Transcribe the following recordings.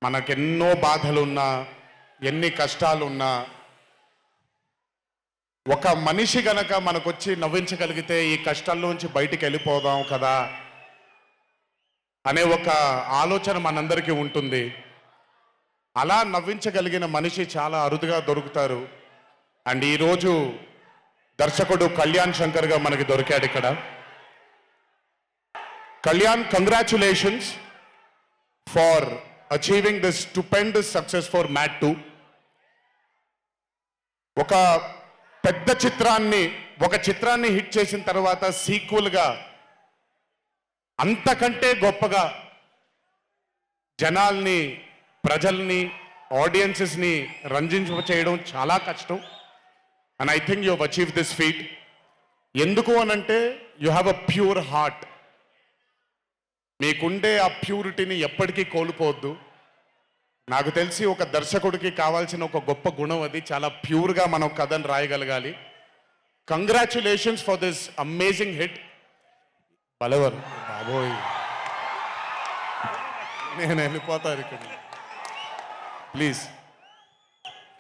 మనకెన్నో బాధలున్నా ఎన్ని కష్టాలున్నా ఒక మనిషి గనక మనకొచ్చి నవ్వించగలిగితే ఈ కష్టాల్లోంచి బయటికి వెళ్ళిపోదాం కదా అనే ఒక ఆలోచన మనందరికీ ఉంటుంది. అలా నవ్వించగలిగిన మనిషి చాలా అరుదుగా దొరుకుతారు. అండ్ ఈరోజు దర్శకుడు కళ్యాణ్ శంకర్గా మనకి దొరికాడు ఇక్కడ. Kalyan, congratulations for achieving this stupendous success for MAT 2. ఒక పెద్ద చిత్రాన్ని హిట్ చేసిన తర్వాత సీక్వెల్గా అంతకంటే గొప్పగా జనాల్ని, ప్రజల్ని, ఆడియన్సెస్ని రంజింపచేయడం చాలా కష్టం. And I think you have achieve this feat. ఎందుకు అనంటే you have a pure heart. మీకుండే ఆ ప్యూరిటీని ఎప్పటికీ కోల్పోవద్దు. నాకు తెలిసి ఒక దర్శకుడికి కావాల్సిన ఒక గొప్ప గుణం అది. చాలా ప్యూర్గా మనం కథను రాయగలగాలి. Congratulations for this amazing hit. బలవర్ బాబోయ్, నేను వెళ్ళిపోతాను ఇక్కడ. ప్లీజ్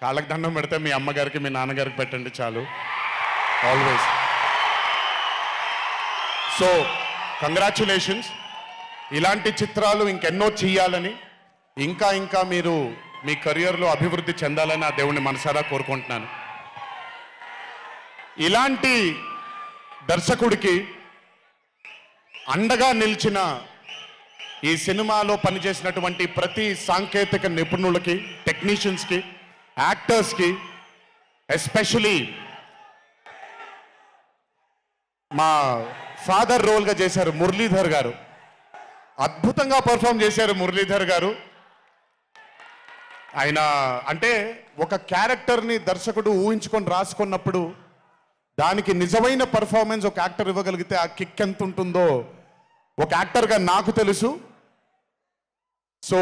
కాళ్ళకి దండం పెడితే మీ అమ్మగారికి, మీ నాన్నగారికి పెట్టండి చాలు. ఆల్వేస్. So congratulations. ఇలాంటి చిత్రాలు ఇంకెన్నో చెయ్యాలని, ఇంకా మీరు మీ కెరియర్లో అభివృద్ధి చెందాలని ఆ దేవుణ్ణి మనసారా కోరుకుంటున్నాను. ఇలాంటి దర్శకుడికి అండగా నిలిచిన ఈ సినిమాలో పనిచేసినటువంటి ప్రతి సాంకేతిక నిపుణులకి, టెక్నీషియన్స్కి, యాక్టర్స్కి, ఎస్పెషలీ మా ఫాదర్ రోల్గా చేశారు మురళీధర్ గారు. అద్భుతంగా పర్ఫామ్ చేశారు మురళీధర్ గారు. ఆయన అంటే ఒక క్యారెక్టర్ని దర్శకుడు ఊహించుకొని రాసుకున్నప్పుడు దానికి నిజమైన పర్ఫార్మెన్స్ ఒక యాక్టర్ ఇవ్వగలిగితే ఆ కిక్ ఎంత ఉంటుందో ఒక యాక్టర్గా నాకు తెలుసు. సో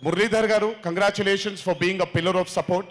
మురళీధర్ గారు, congratulations for being a pillar of support.